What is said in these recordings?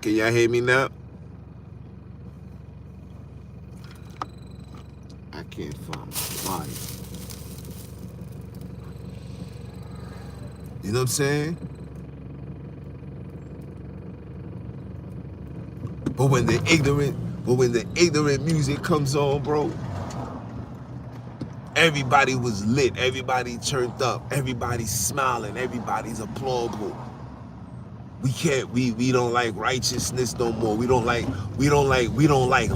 Can y'all hear me now? I can't find my body. You know what I'm saying? But when the ignorant music comes on, bro, everybody was lit, everybody turned up, everybody's smiling, everybody's applaudable. We don't like righteousness no more. We don't like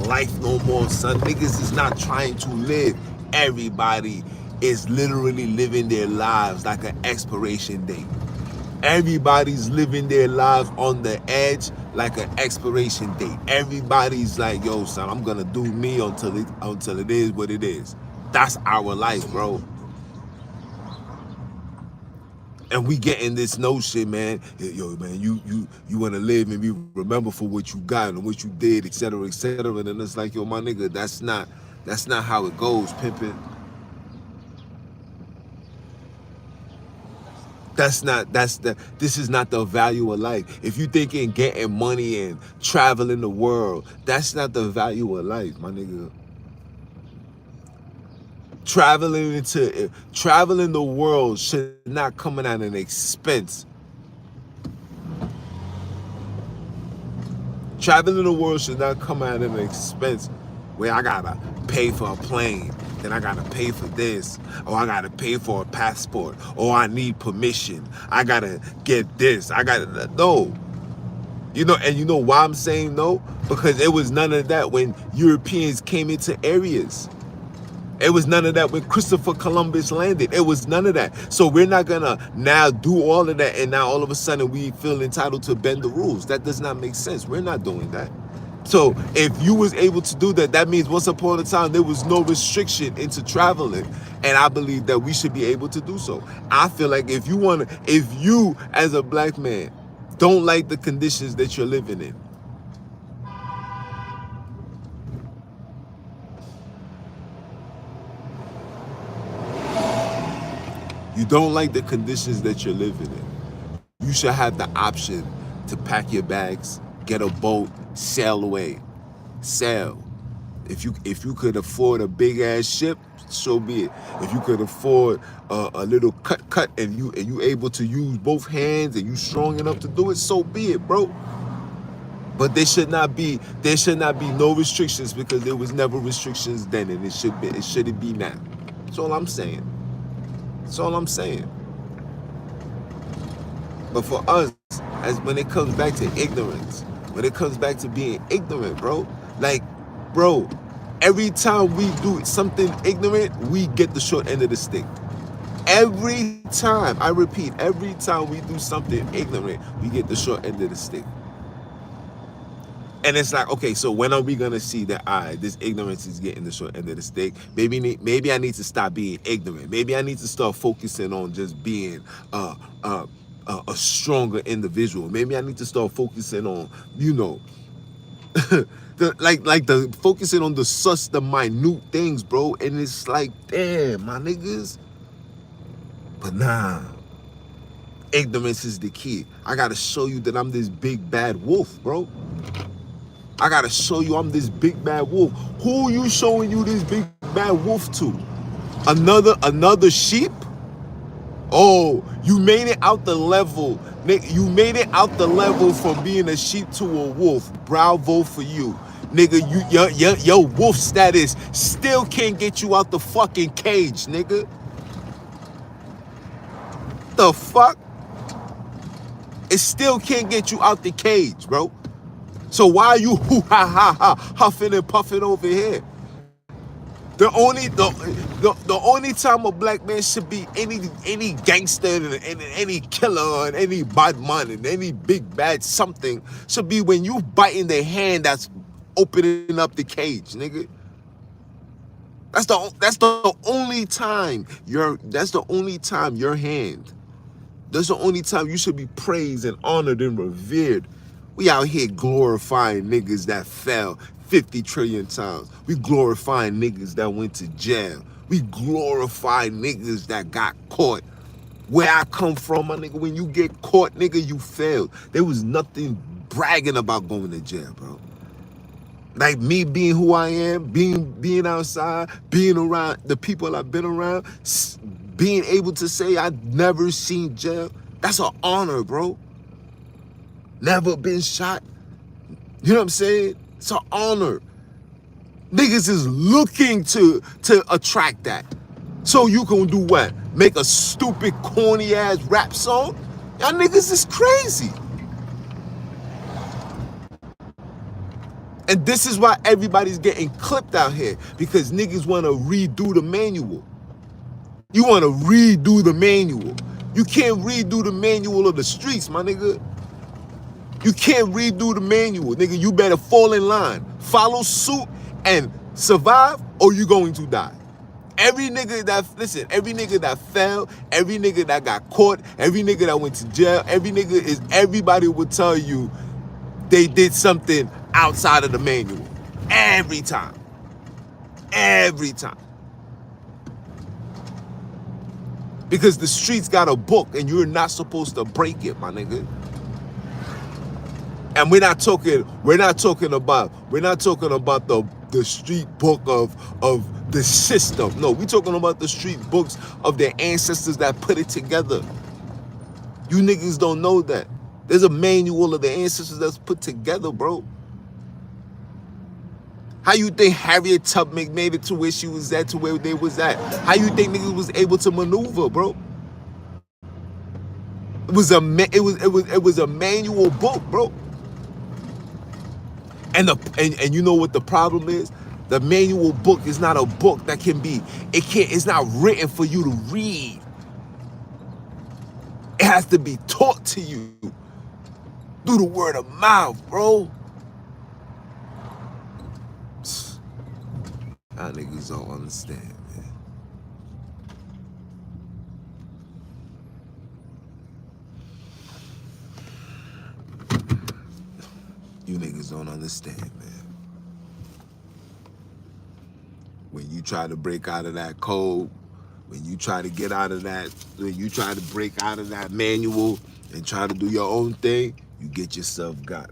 life no more, son. Niggas is not trying to live. Everybody is literally living their lives like an expiration date. Everybody's living their lives on the edge like an expiration date. Everybody's like, yo, son, I'm gonna do me until it is what it is. That's our life, bro. And we getting this notion, man. Yo, man, you want to live and be remembered for what you got and what you did, etc., etc. And then it's like, yo, my nigga, that's not how it goes, pimping. This is not the value of life. If you thinking getting money and traveling the world, that's not the value of life, my nigga. Traveling the world should not come at an expense. Traveling the world should not come at an expense where I gotta pay for a plane, then I gotta pay for this, or I gotta pay for a passport, or I need permission. I gotta get this. I gotta no. And you know why I'm saying no? Because it was none of that when Europeans came into areas. It was none of that when Christopher Columbus landed. It was none of that. So we're not gonna now do all of that and now all of a sudden we feel entitled to bend the rules. That does not make sense. We're not doing that. So if you was able to do that, that means once upon a time there was no restriction into traveling. And I believe that we should be able to do so. I feel like if you as a black man don't like the conditions that you're living in, you don't like the conditions that you're living in, you should have the option to pack your bags, get a boat, sail away. Sail. If you could afford a big ass ship, so be it. If you could afford a little cut and you able to use both hands and you strong enough to do it, so be it, bro. But there should not be no restrictions because there was never restrictions then and it shouldn't be now. That's all I'm saying. That's all I'm saying. But for us, as when it comes back to ignorance, when it comes back to being ignorant, bro, like, bro, every time we do something ignorant, we get the short end of the stick. Every time, I repeat, every time we do something ignorant, we get the short end of the stick. And it's like, okay, so when are we gonna see that this ignorance is getting the short end of the stick? Maybe I need to stop being ignorant. Maybe I need to start focusing on just being a stronger individual. Maybe I need to start focusing on, the focusing on the minute things, bro. And it's like, damn, my niggas. But nah, ignorance is the key. I gotta show you that I'm this big bad wolf, bro. I gotta show you I'm this big bad wolf. Who you showing you this big bad wolf to? Another sheep? Oh, you made it out the level. You made it out the level from being a sheep to a wolf. Bravo for you. Nigga, your wolf status still can't get you out the fucking cage, nigga. The fuck? It still can't get you out the cage, bro. So why are you huffing and puffing over here? The only time a black man should be any gangster and any killer and any bad man and any big bad something should be when you biting the hand that's opening up the cage, nigga. That's the only time your hand. That's the only time you should be praised and honored and revered. We out here glorifying niggas that fell 50 trillion times. We glorifying niggas that went to jail. We glorify niggas that got caught. Where I come from, my nigga, when you get caught, nigga, you failed. There was nothing bragging about going to jail, bro. Like me being who I am, being outside, being around the people I've been around, being able to say I've never seen jail. That's an honor, bro. Never been shot. You know what I'm saying? It's an honor. Niggas is looking to attract that. So you can do what? Make a stupid, corny ass rap song? Y'all niggas is crazy. And this is why everybody's getting clipped out here, because niggas want to redo the manual. You want to redo the manual. You can't redo the manual of the streets, my nigga. You can't redo the manual, nigga. You better fall in line, follow suit, and survive, or you're going to die. Every nigga that fell, every nigga that got caught, every nigga that went to jail, everybody will tell you they did something outside of the manual. Every time. Every time. Because the streets got a book and you're not supposed to break it, my nigga. And we're not talking about the street book of the system. No, we're talking about the street books of their ancestors that put it together. You niggas don't know that. There's a manual of the ancestors that's put together, bro. How you think Harriet Tubman made it to where she was at, to where they was at? How you think niggas was able to maneuver, bro? It was a manual book, bro. And you know what the problem is? The manual book is not a book that it's not written for you to read. It has to be taught to you through the word of mouth, bro. Y'all niggas don't understand, man. You niggas don't understand, man. When you try to break out of that code, when you try to get out of that, when you try to break out of that manual and try to do your own thing, you get yourself got.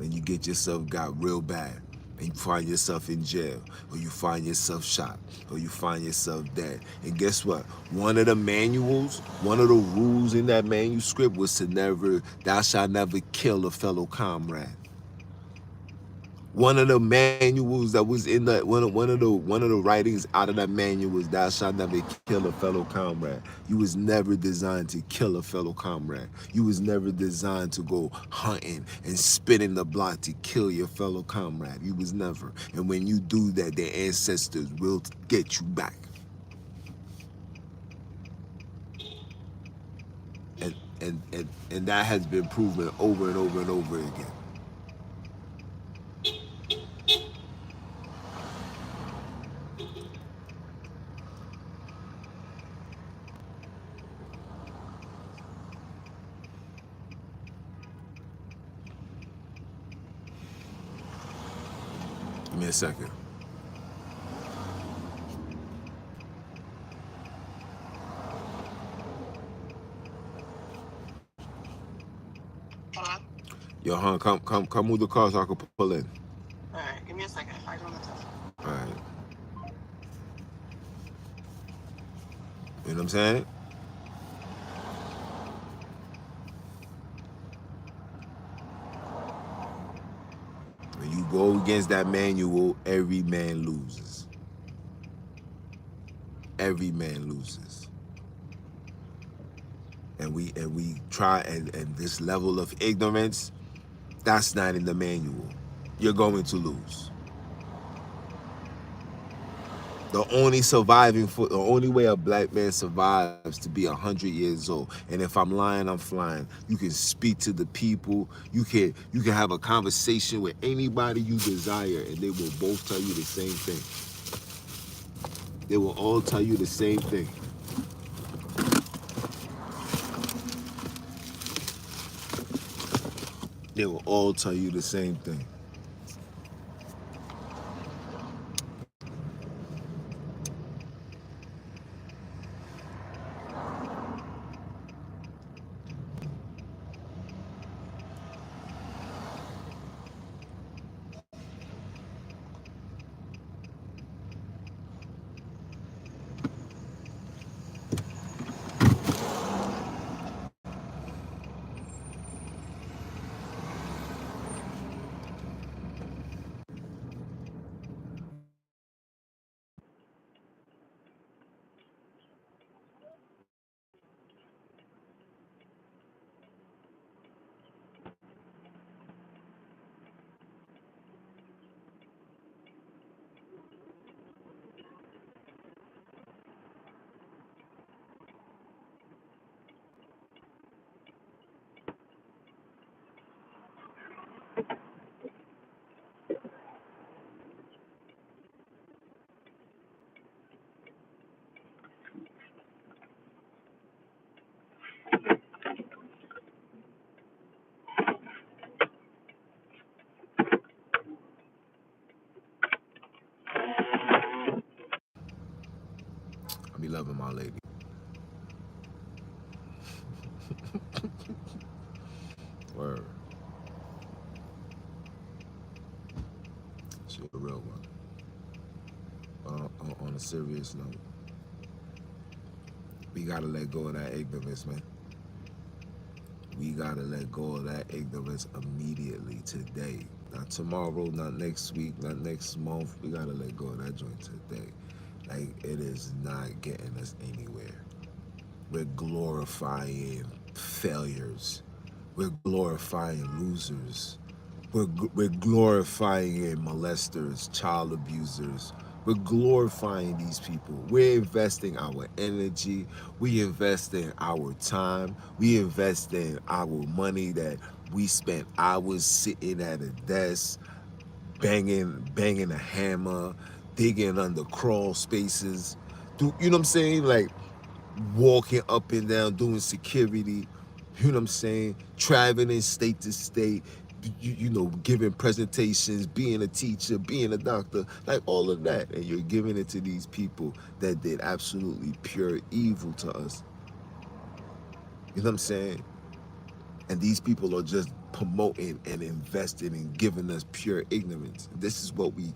And you get yourself got real bad. And you find yourself in jail, or you find yourself shot, or you find yourself dead. And guess what? One of the manuals, one of the rules in that manuscript was thou shalt never kill a fellow comrade. One of the manuals that was in that one of the writings out of that manual was thou shalt never kill a fellow comrade. You was never designed to kill a fellow comrade. You was never designed to go hunting and spinning the block to kill your fellow comrade. You was never. And when you do that, their ancestors will get you back. And that has been proven over and over and over again. Give me a second. Hello? Yo, hon, come move the car so I can pull in. Alright, give me a second. I go on the test. Alright. You know what I'm saying? When you go against that manual, every man loses. Every man loses. And we try and this level of ignorance, that's not in the manual. You're going to lose. The only way a black man survives to be 100 years old. And if I'm lying, I'm flying. You can speak to the people. You can have a conversation with anybody you desire, and they will both tell you the same thing. They will all tell you the same thing. They will all tell you the same thing. I be loving my lady. Word. She a real one. On a serious note, we gotta let go of that ignorance, man. We gotta let go of that ignorance immediately today. Not tomorrow, not next week, not next month. We gotta let go of that joint today. Like, it is not getting us anywhere. We're glorifying failures. We're glorifying losers. We're glorifying molesters, child abusers. We're glorifying these people. We're investing our energy. We invest in our time. We invest in our money that we spent hours sitting at a desk, banging a hammer, digging under crawl spaces. You know what I'm saying? Like, walking up and down, doing security, you know what I'm saying? Traveling state to state, you know, giving presentations, being a teacher, being a doctor, like all of that. And you're giving it to these people that did absolutely pure evil to us. You know what I'm saying? And these people are just promoting and investing and giving us pure ignorance. This is what we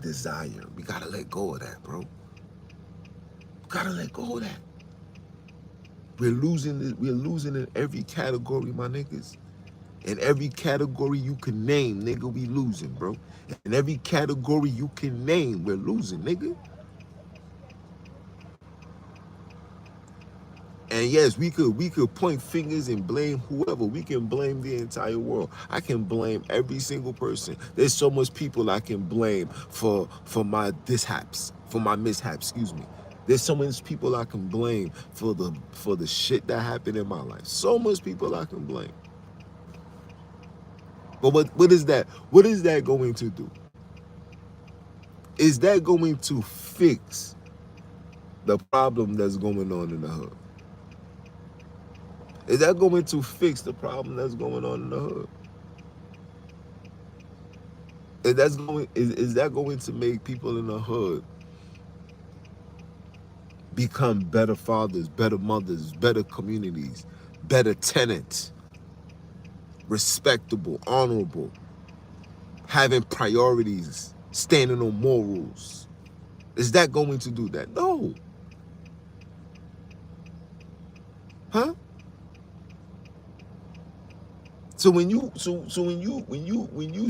desire. We gotta let go of that, bro. Gotta let go of that. We're losing it. We're losing in every category, my niggas. In every category you can name, nigga, we losing, bro. In every category you can name, we're losing, nigga. And yes, we could point fingers and blame whoever. We can blame the entire world. I can blame every single person. There's so much people I can blame for my mishaps, for my mishaps, excuse me. There's so much people I can blame for the shit that happened in my life. So much people I can blame. But what is that? What is that going to do? Is that going to fix the problem that's going on in the hood? Is that going to fix the problem that's going on in the hood? Is that going to make people in the hood become better fathers, better mothers, better communities, better tenants, respectable, honorable, having priorities, standing on morals? Is that going to do that? No. Huh? So when you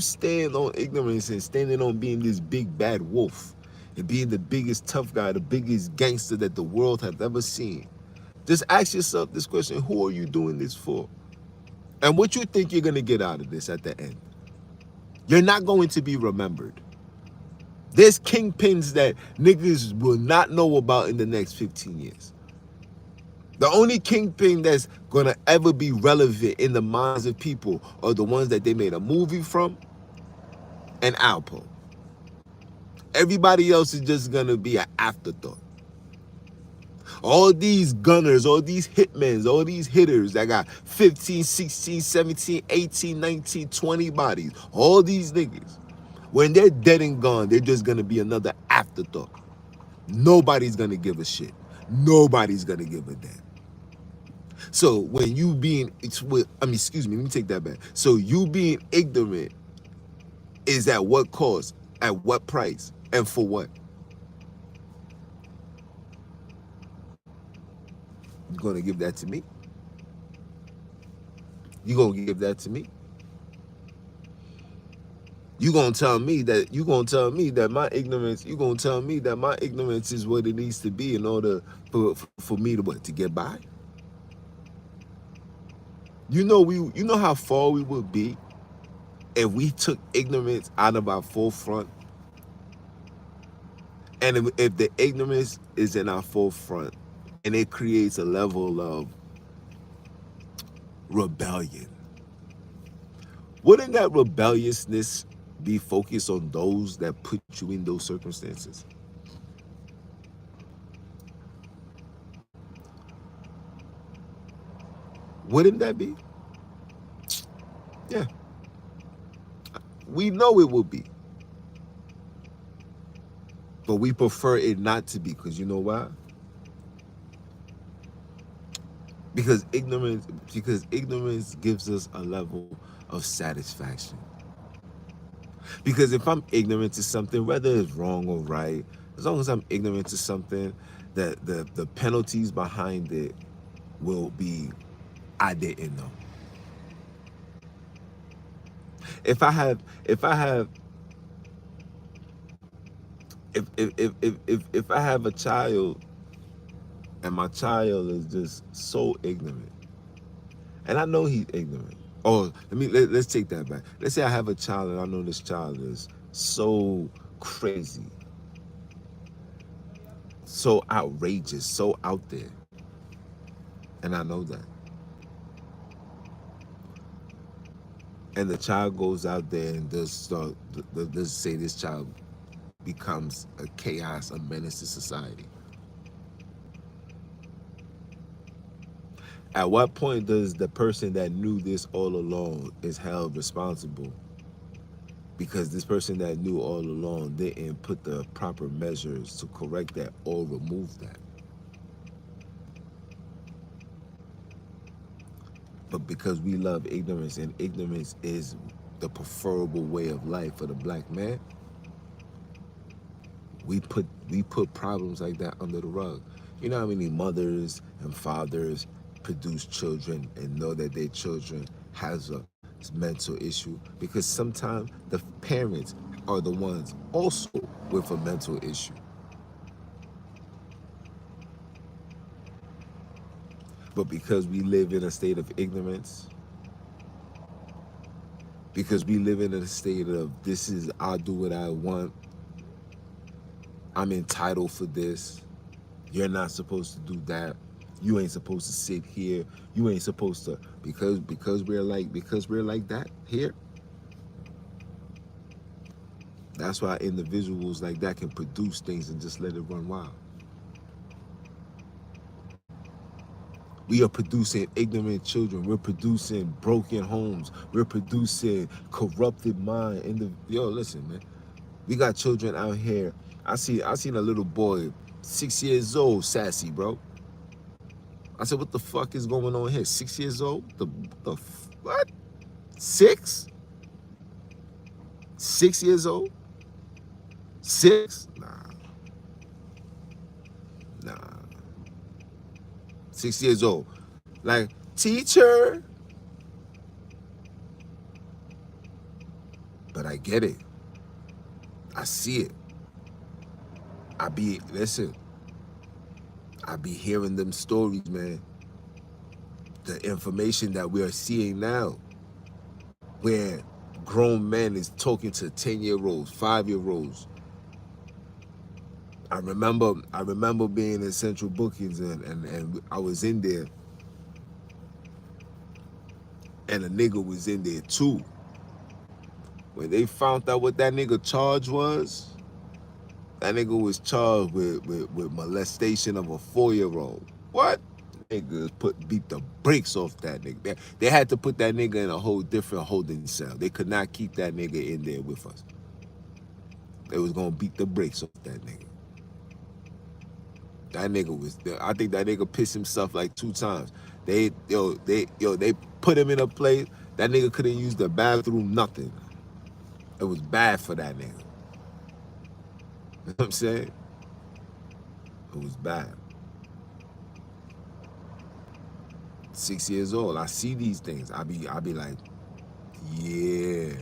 stand on ignorance and standing on being this big bad wolf and being the biggest tough guy, the biggest gangster that the world has ever seen, just ask yourself this question: who are you doing this for? And what you think you're gonna get out of this at the end? You're not going to be remembered. There's kingpins that niggas will not know about in the next 15 years. The only kingpin that's gonna ever be relevant in the minds of people are the ones that they made a movie from and Alpo. Everybody else is just gonna be an afterthought. All these gunners, all these hitmen, all these hitters that got 15, 16, 17, 18, 19, 20 bodies, all these niggas, when they're dead and gone, they're just gonna be another afterthought. Nobody's gonna give a shit. Nobody's gonna give a damn. So when you being, excuse me, let me take that back. So you being ignorant is at what cost, at what price, and for what? You gonna give that to me? You gonna give that to me? You gonna tell me that my ignorance, you gonna tell me that my ignorance is what it needs to be in order for me to what, to get by? You know how far we would be if we took ignorance out of our forefront, and if the ignorance is in our forefront and it creates a level of rebellion, Wouldn't that rebelliousness be focused on those that put you in those circumstances? Wouldn't that be? Yeah, we know it will be, but we prefer it not to be because you know why? Because ignorance gives us a level of satisfaction. Because if I'm ignorant to something, whether it's wrong or right, as long as I'm ignorant to something, the penalties behind it will be I didn't know. If I have if I have a child and my child is just so ignorant, and I know he's ignorant. Oh, let's take that back. Let's say I have a child and I know this child is so crazy, so outrageous, so out there, and I know that. And the child goes out there and does start. Let's say this child becomes a chaos, a menace to society. At what point does the person that knew this all along is held responsible because this person that knew all along didn't put the proper measures to correct that or remove that? But because we love ignorance and ignorance is the preferable way of life for the black man, we put problems like that under the rug. You know how many mothers and fathers produce children and know that their children has a mental issue because sometimes the parents are the ones also with a mental issue. But because we live in a state of ignorance, because we live in a state of this is I'll do what I want, I'm entitled for this, you're not supposed to do that. You ain't supposed to sit here. You ain't supposed to because we're like that here. That's why individuals like that can produce things and just let it run wild. We are producing ignorant children. We're producing broken homes. We're producing corrupted mind. Yo, listen, man. We got children out here. I seen a little boy, 6 years old, sassy, bro. I said, what the fuck is going on here? 6 years old? What? Six? 6 years old? Six? Nah. 6 years old. Like, teacher. But I get it. I see it. Listen, I be hearing them stories, man. The information that we are seeing now, where grown men is talking to 10-year-olds, 5-year-olds. I remember being in Central Bookings and I was in there and a nigga was in there too. When they found out what that nigga charge was, that nigga was charged with molestation of a 4-year-old. What? Niggas beat the brakes off that nigga. They had to put that nigga in a whole different holding cell. They could not keep that nigga in there with us. They was gonna beat the brakes off that nigga. That nigga was there. I think that nigga pissed himself like 2 times. They put him in a place that nigga couldn't use the bathroom, nothing. It was bad for that nigga. You know what I'm saying? It was bad. 6 years old. I see these things. I be like, yeah,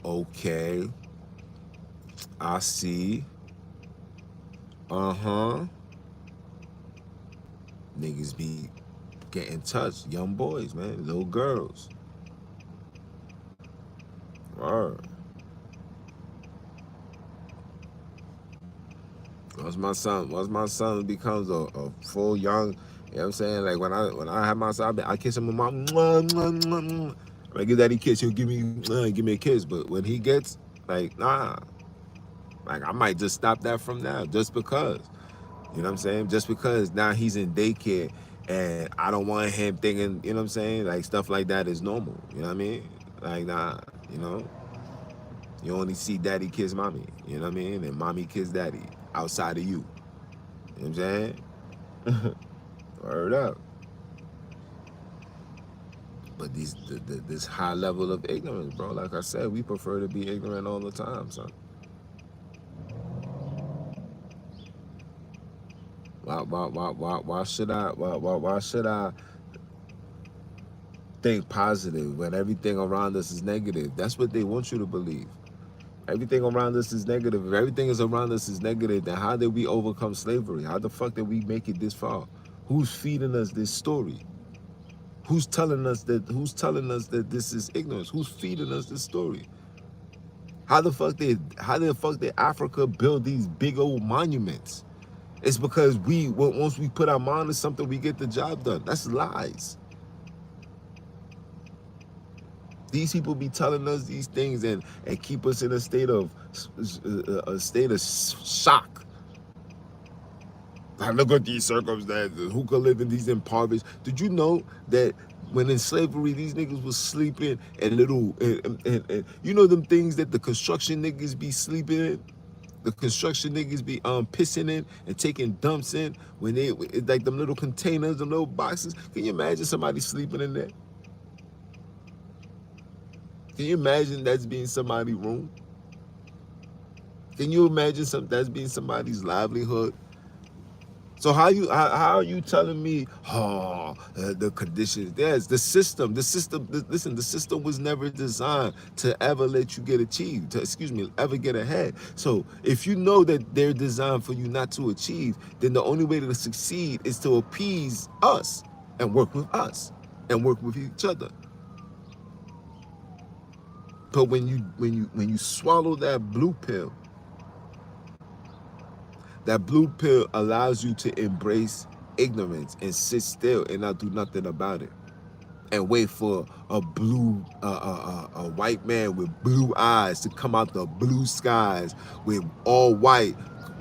okay. I see. Uh-huh. Niggas be getting touched. Young boys, man. Little girls. Word. Once my son becomes a full young, you know what I'm saying? Like when I have my son, I kiss him on my mwah, mwah, mwah, mwah. Like, give daddy a kiss, he'll give me a kiss. But when he gets, like, nah. Like, I might just stop that from now just because. You know what I'm saying? Just because now he's in daycare and I don't want him thinking, you know what I'm saying? Like, stuff like that is normal. You know what I mean? Like, nah, you know? You only see daddy kiss mommy. You know what I mean? And mommy kiss daddy outside of you. You know what I'm saying? Word up. But this high level of ignorance, bro. Like I said, we prefer to be ignorant all the time, son. Why should why should I think positive when everything around us is negative? That's what they want you to believe. Everything around us is negative. If everything is around us is negative, then how did we overcome slavery? How the fuck did we make it this far? Who's feeding us this story? Who's telling us that this is ignorance? Who's feeding us this story? How the fuck did Africa build these big old monuments? It's because once we put our mind to something, we get the job done. That's lies. These people be telling us these things and keep us in a state of shock. Like, look at these circumstances. Who could live in these impoverished? Did you know that when in slavery, these niggas was sleeping in little and you know them things that the construction niggas be sleeping in? The construction niggas be pissing in and taking dumps in when they like them little containers, them little boxes. Can you imagine somebody sleeping in there? Can you imagine that's being somebody's room? Can you imagine that's being somebody's livelihood? So how are you telling me, the conditions? Yes, the system. Listen, the system was never designed to ever let you get achieved. Ever get ahead. So if you know that they're designed for you not to achieve, then the only way to succeed is to appease us and work with us and work with each other. But when you swallow that blue pill, that blue pill allows you to embrace ignorance and sit still and not do nothing about it, and wait for a white man with blue eyes to come out the blue skies with all white,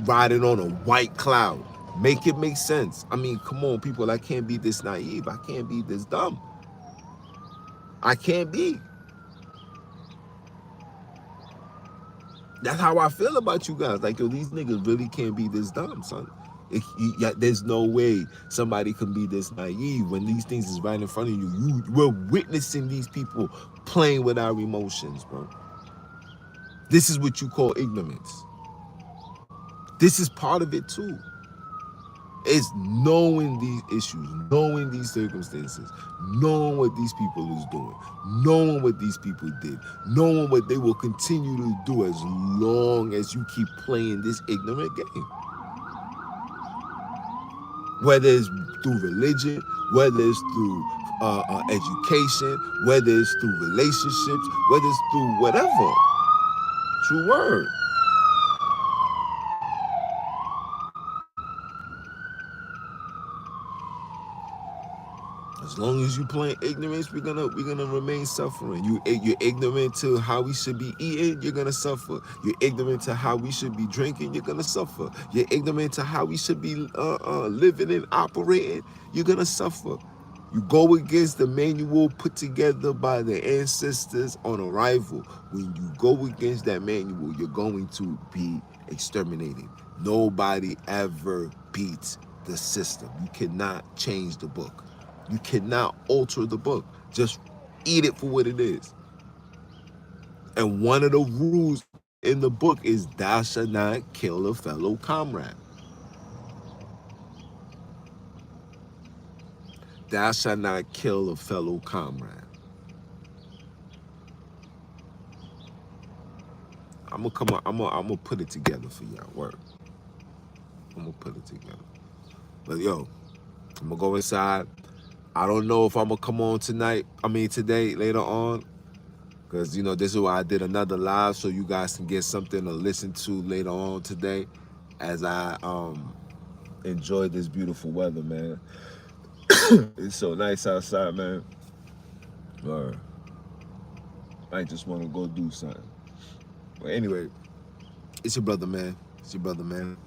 riding on a white cloud. Make it make sense. I mean, come on, people. I can't be this naive. I can't be this dumb. I can't be. That's how I feel about you guys. Like, yo, these niggas really can't be this dumb, son. There's no way somebody can be this naive when these things is right in front of you. We're witnessing these people playing with our emotions, bro. This is what you call ignorance. This is part of it too. It's knowing these issues, knowing these circumstances, knowing what these people is doing, knowing what these people did, knowing what they will continue to do as long as you keep playing this ignorant game. Whether it's through religion, whether it's through education, whether it's through relationships, whether it's through whatever. True word. As long as you playing ignorance, we're gonna remain suffering. You're ignorant to how we should be eating, you're gonna suffer. You're ignorant to how we should be drinking, you're gonna suffer. You're ignorant to how we should be living and operating, you're gonna suffer. You go against the manual put together by the ancestors on arrival. When you go against that manual, you're going to be exterminated. Nobody ever beats the system. You cannot change the book. You cannot alter the book. Just eat it for what it is. And one of the rules in the book is thou shalt not kill a fellow comrade. Thou shalt not kill a fellow comrade. I'm gonna put it together for y'all. Work. I'm gonna put it together. But yo, I'm gonna go inside. I don't know if I'm gonna come on today, later on. Because, this is why I did another live so you guys can get something to listen to later on today as I enjoy this beautiful weather, man. It's so nice outside, man. All right. might just want to go do something. But anyway, it's your brother, man. It's your brother, man.